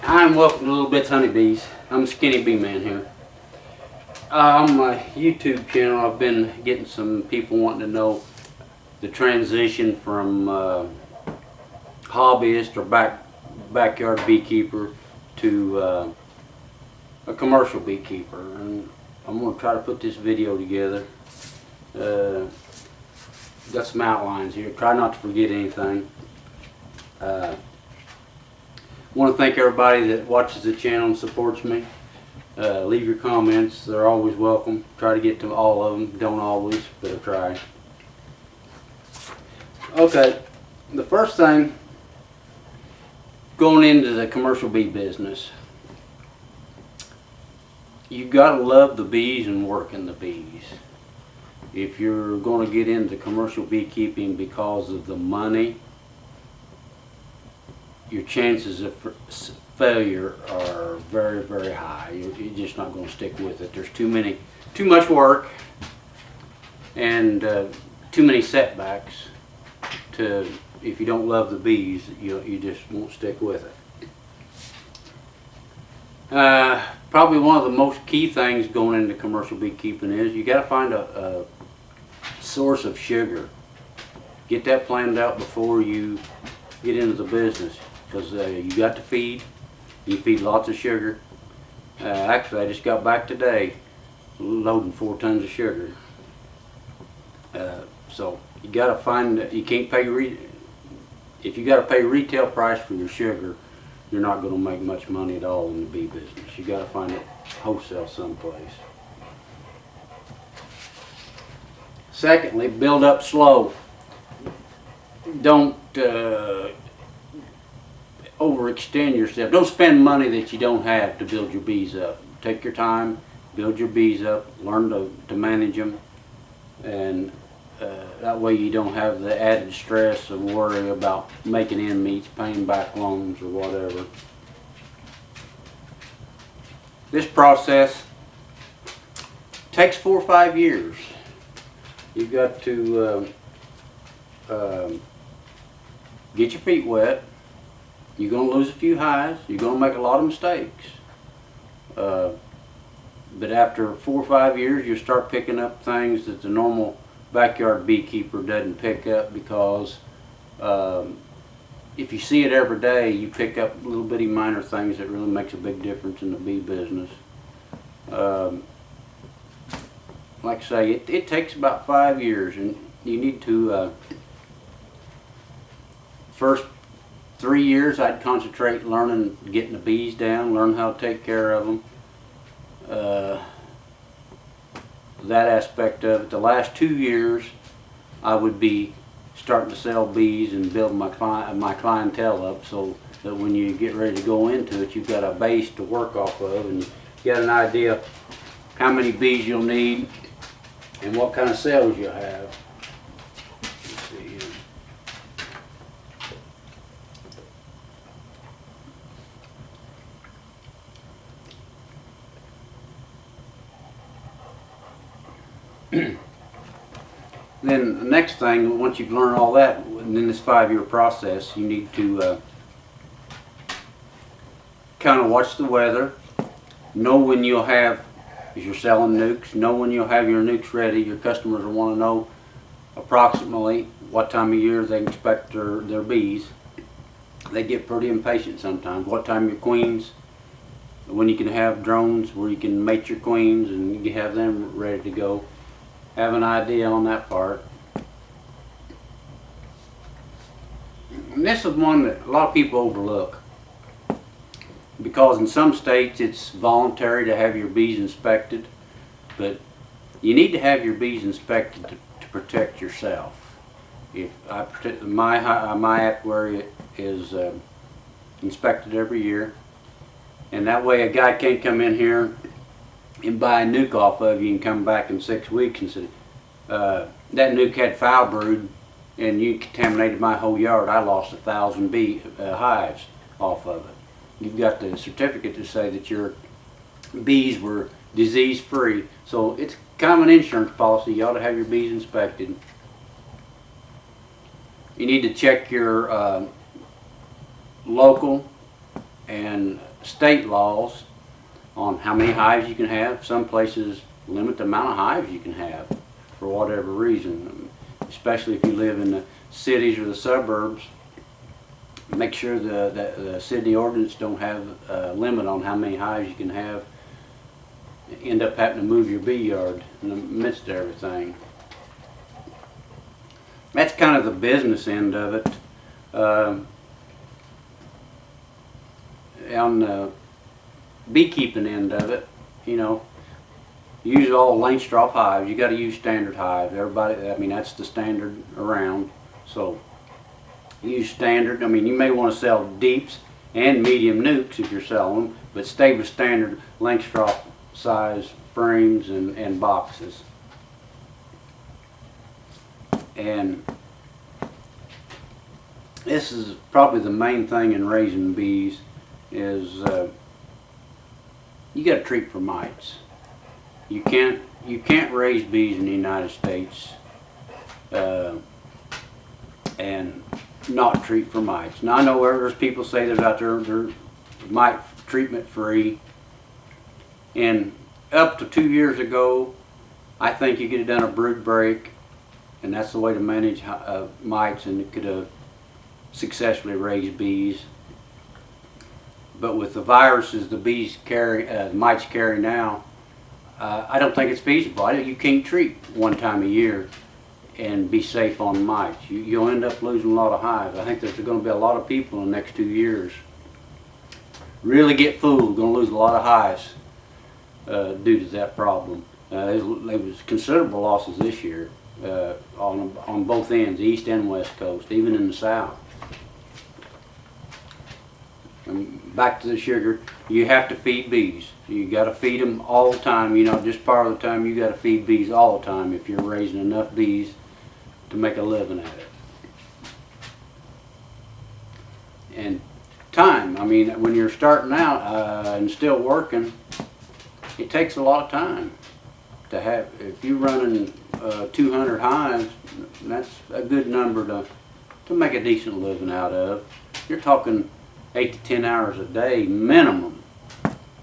Hi and welcome to Little Bits Honeybees. I'm Skinny Bee Man here. On my YouTube channel I've been getting some people wanting to know the transition from hobbyist or backyard beekeeper to a commercial beekeeper, and I'm going to try to put this video together. Got some outlines here. Try not to forget anything. Want to thank everybody that watches the channel and supports me. Leave your comments. They're always welcome. Try to get to all of them. Don't always, but I try. Okay, the first thing, going into the commercial bee business, you got to love the bees and working the bees. If you're going to get into commercial beekeeping because of the money, your chances of failure are very, very high. You're just not going to stick with it. There's too much work, and too many setbacks to, if you don't love the bees, you just won't stick with it. Probably one of the most key things going into commercial beekeeping is you got to find a source of sugar. Get that planned out before you get into the business, because you got to feed. You feed lots of sugar. Actually, I just got back today loading 4 tons of sugar. So you got to find, you can't pay, if you got to pay retail price for your sugar, you're not going to make much money at all in the bee business. You got to find it wholesale someplace. Secondly, build up slow. Don't overextend yourself. Don't spend money that you don't have to build your bees up. Take your time, build your bees up, learn to manage them, and that way you don't have the added stress of worry about making ends meet, paying back loans or whatever. This process takes 4 or 5 years. You've got to get your feet wet. You're going to lose a few highs. You're going to make a lot of mistakes. But after 4 or 5 years, you'll start picking up things that the normal backyard beekeeper doesn't pick up, because if you see it every day, you pick up little bitty minor things that really makes a big difference in the bee business. Like I say, it takes about 5 years, and you need to, first 3 years I'd concentrate learning, getting the bees down, learn how to take care of them. That aspect of it. The last 2 years I would be starting to sell bees and build my clientele up, so that when you get ready to go into it, you've got a base to work off of, and you got an idea how many bees you'll need and what kind of sales you'll have. Let's see here. Then the next thing, once you've learned all that, in this 5-year process, you need to kind of watch the weather, know when you'll have, if you're selling nukes, know when you'll have your nukes ready. Your customers will want to know approximately what time of year they expect their bees. They get pretty impatient sometimes. What time your queens, when you can have drones where you can mate your queens and you have them ready to go. Have an idea on that part. And this is one that a lot of people overlook, because in some states it's voluntary to have your bees inspected, but you need to have your bees inspected to protect yourself. If I protect my apiary is inspected every year, and that way a guy can't come in here and buy a nuke off of you and come back in 6 weeks and say, that nuke had foul brood and you contaminated my whole yard. I lost 1,000 hives off of it. You've got the certificate to say that your bees were disease free. So it's kind of an insurance policy. You ought to have your bees inspected. You need to check your local and state laws on how many hives you can have. Some places limit the amount of hives you can have for whatever reason, especially if you live in the cities or the suburbs. Make sure the city ordinance don't have a limit on how many hives you can have. End up having to move your bee yard in the midst of everything. That's kind of the business end of it. On the beekeeping end of it, you know, use all Langstroth hives. You got to use standard hives. Everybody, I mean, that's the standard around. So use standard. I mean, you may want to sell deeps and medium nukes if you're selling them, but stay with standard Langstroth size frames and boxes. And this is probably the main thing in raising bees is you got to treat for mites. You can't raise bees in the United States and not treat for mites. Now I know there's people say that out there they're mite treatment free, and up to 2 years ago, I think you could have done a brood break, and that's the way to manage mites, and it could have successfully raised bees. But with the viruses the bees carry, mites carry now, I don't think it's feasible. You can't treat one time a year and be safe on mites. You'll end up losing a lot of hives. I think there's going to be a lot of people in the next 2 years really get fooled. Going to lose a lot of hives due to that problem. There was considerable losses this year on both ends, east and west coast, even in the south. And back to the sugar, you have to feed bees. You got to feed them all the time. You know, just part of the time you got to feed bees all the time if you're raising enough bees to make a living at it. And time, I mean, when you're starting out and still working, it takes a lot of time to have. If you're running 200 hives, that's a good number to make a decent living out of. You're talking 8 to 10 hours a day minimum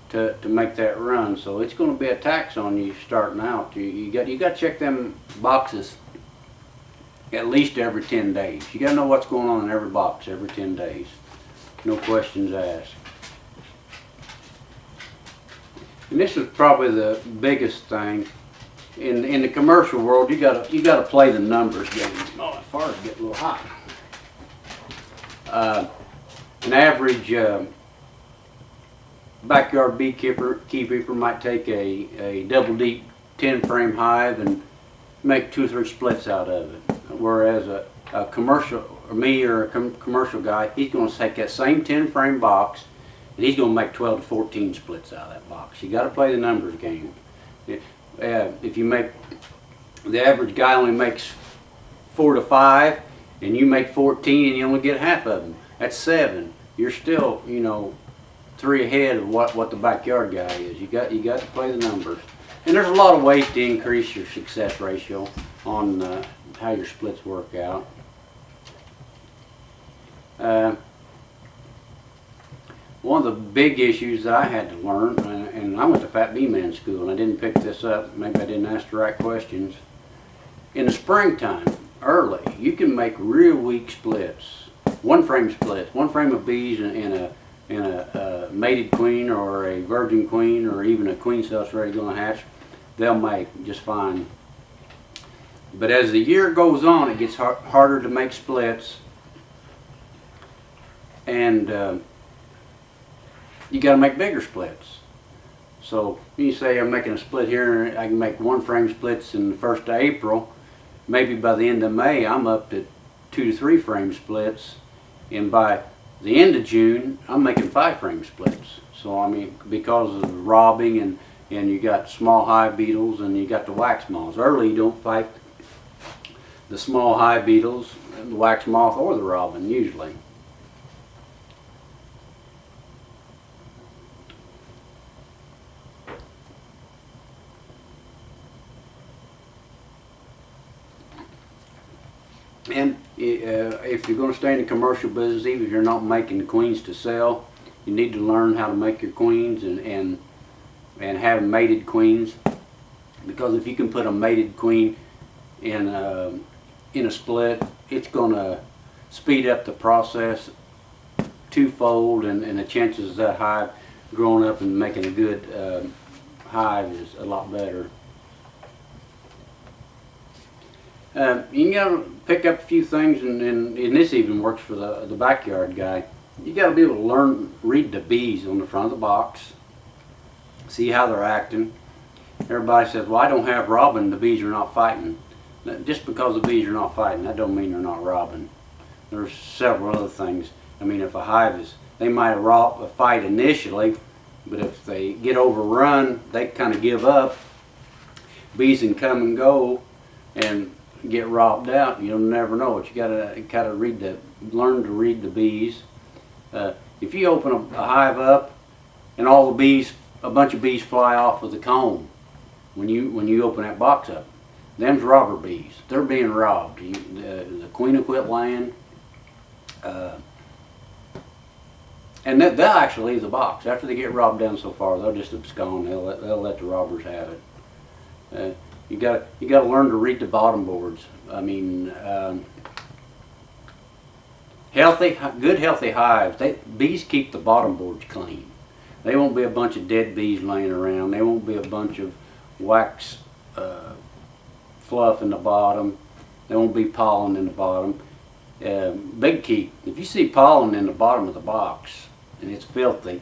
to make that run. So it's going to be a tax on you starting out. You got to check them boxes at least every 10 days. You got to know what's going on in every box every 10 days. No questions asked. And this is probably the biggest thing in the commercial world. You got to play the numbers game. Oh, that fire's getting a little hot. An average backyard beekeeper might take a double deep 10 frame hive and make 2 or 3 splits out of it. Whereas a commercial, or me or a commercial guy, he's going to take that same 10 frame box and he's going to make 12 to 14 splits out of that box. You got to play the numbers game. If you make, the average guy only makes 4 to 5 and you make 14 and you only get half of them. That's 7. You're still, you know, 3 ahead of what the backyard guy is. You got to play the numbers. And there's a lot of ways to increase your success ratio on how your splits work out. One of the big issues that I had to learn, and I went to Fat Bee Man School and I didn't pick this up, maybe I didn't ask the right questions. In the springtime, early, you can make real weak splits. 1 frame splits, 1 frame of bees in a mated queen or a virgin queen or even a queen cell that's ready going to hatch, they'll make just fine. But as the year goes on, it gets harder to make splits, and you got to make bigger splits. So you say I'm making a split here, and I can make 1 frame splits in the 1st of April. Maybe by the end of May, I'm up to 2 to 3 frame splits, and by the end of June, I'm making 5 frame splits. So I mean, because of the robbing and you got small hive beetles and you got the wax moths. Early, you don't fight the small hive beetles, the wax moth, or the robin usually. And if you're going to stay in the commercial business, even if you're not making queens to sell, You need to learn how to make your queens and have mated queens, because if you can put a mated queen in a split, it's going to speed up the process twofold, and the chances of that hive growing up and making a good hive is a lot better. You got to pick up a few things, and this even works for the backyard guy. You got to be able to read the bees on the front of the box, see how they're acting. Everybody says, well, I don't have robbing, the bees are not fighting. Just because the bees are not fighting, that don't mean they're not robbing. There's several other things. I mean, if a hive they might fight initially, but if they get overrun, they kind of give up. Bees can come and go and get robbed out. You'll never know it. You gotta learn to read the bees. If you open a hive up and a bunch of bees fly off with the comb when you open that box up, them's robber bees. They're being robbed. The queen will quit laying. And they'll actually leave the box after they get robbed down so far. They'll just abscond. They'll let the robbers have it. You got to learn to read the bottom boards. I mean, good healthy hives. Bees keep the bottom boards clean. They won't be a bunch of dead bees laying around. They won't be a bunch of wax fluff in the bottom. There won't be pollen in the bottom. Big key, if you see pollen in the bottom of the box and it's filthy,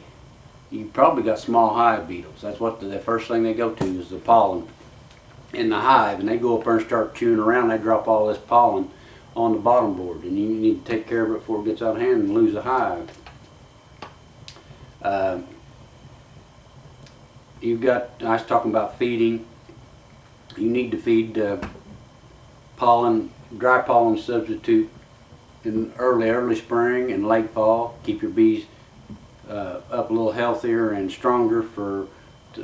you probably got small hive beetles. That's what the first thing they go to is the pollen in the hive, and they go up there and start chewing around. They drop all this pollen on the bottom board, and you need to take care of it before it gets out of hand and lose a hive. I was talking about feeding. You need to feed dry pollen substitute in early spring and late fall. Keep your bees up a little healthier and stronger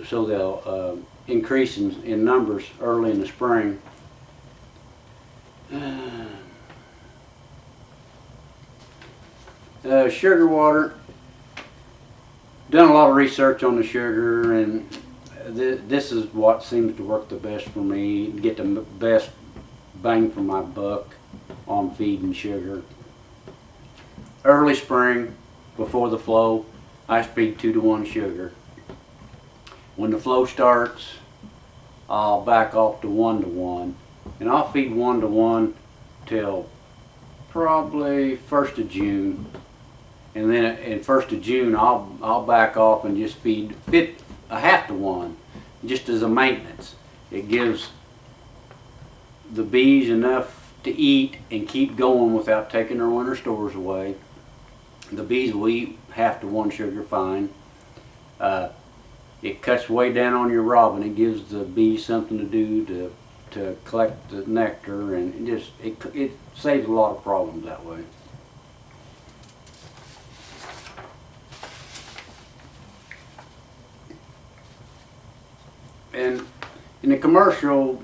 so they'll increase in numbers early in the spring. Sugar water. Done a lot of research on the sugar, and this is what seems to work the best for me. Get the best bang for my buck on feeding sugar. Early spring, before the flow, I feed 2-to-1 sugar. When the flow starts, I'll back off to 1-to-1, and I'll feed 1-to-1 till probably 1st of June. And then at 1st of June, I'll back off and just feed a 1/2-to-1, just as a maintenance. It gives the bees enough to eat and keep going without taking their winter stores away. The bees will eat 1/2-to-1 sugar fine. It cuts way down on your robbing. It gives the bees something to do to collect the nectar, and it saves a lot of problems that way. And in the commercial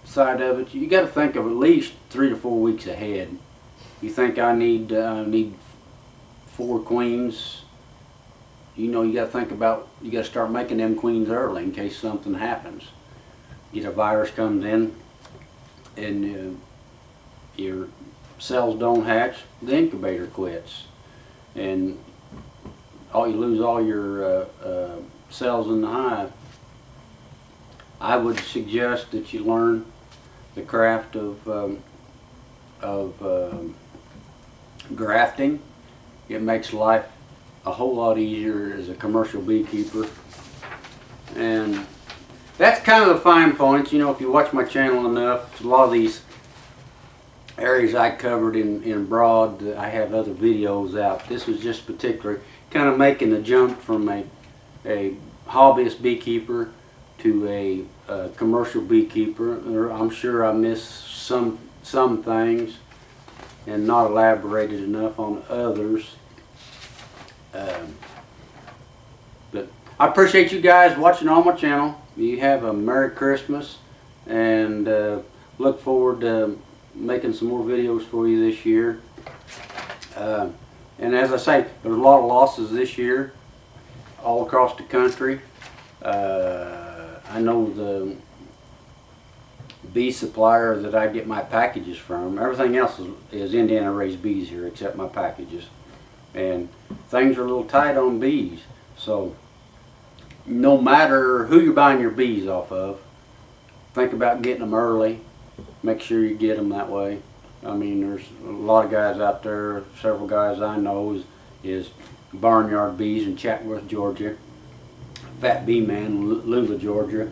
side of it, you got to think of at least 3 to 4 weeks ahead. You think I need 4 queens? You got to think about, you got to start making them queens early in case something happens. Get a virus comes in and your cells don't hatch, the incubator quits, and you lose all your cells in the hive. I would suggest that you learn the craft of grafting. It makes life a whole lot easier as a commercial beekeeper. And that's kind of the fine points. If you watch my channel enough, a lot of these areas I covered in broad, I have other videos out. This was just particularly kind of making the jump from a hobbyist beekeeper to a commercial beekeeper. I'm sure I missed some things and not elaborated enough on others. But I appreciate you guys watching on my channel. You have a Merry Christmas, and look forward to making some more videos for you this year. And as I say, there's a lot of losses this year all across the country. I know the bee supplier that I get my packages from, everything else is Indiana raised bees here except my packages. And things are a little tight on bees. So no matter who you're buying your bees off of, think about getting them early. Make sure you get them that way. I mean, there's a lot of guys out there, several guys I know is Barnyard Bees in Chatworth, Georgia, Fat Bee Man, Lula, Georgia,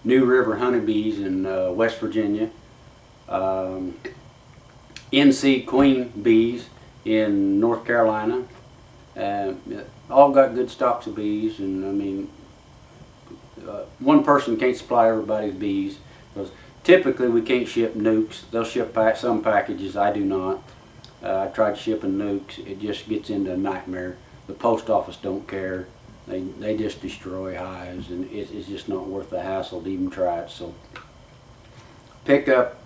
New River Honeybees in West Virginia, NC Queen Bees in North Carolina. All got good stocks of bees, and I mean, one person can't supply everybody's bees, because typically we can't ship nukes. They'll ship some packages, I do not. I tried shipping nukes, it just gets into a nightmare. The post office don't care. They just destroy hives, and it's just not worth the hassle to even try it. So pick up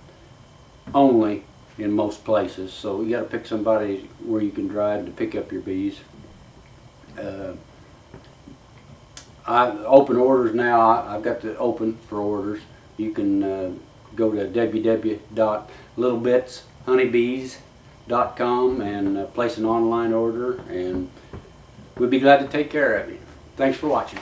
only in most places, so you got to pick somebody where you can drive to pick up your bees. I open orders now. I've got the open for orders. You can go to www.littlebitshoneybees.com and place an online order, and we'd be glad to take care of you. Thanks for watching.